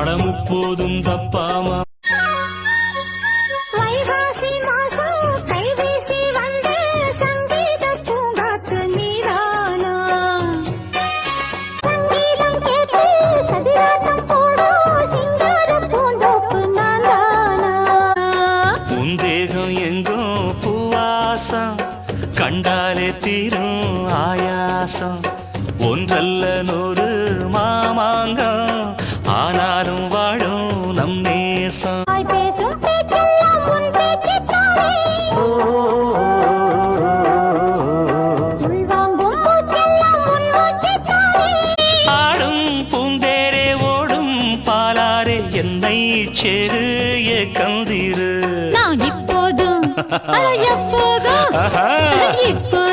அடமுப்போதும் தப்பாமா வைகாசி மாசம் கைவீசி வந்த சங்கீத பூங்காத்து நீரானா சங்கீதம் கேட்டு சதிராட்டம் போடும் சிங்கார பூந்தோப்பு நான்தானா உந்தேகம் எங்கும் பூவாசம் கண்டாலே தீரும் ஆயாசம் ஒன்றல்ல நூறு மாமாங்கம் ஆனாலும் வாழும் நம் நேசம் வாய் பேசும் பேச்செல்லாம் உன் பேச்சுத்தானே உள்வாங்கும் மூச்செல்லாம் உன் மூச்சுத்தானே ஆடும் பூந்தேரே ஓடும் பாலாரே என்னை சேரு கந்திரு நான் இப்போதும் அட எப்போதும் இப்போ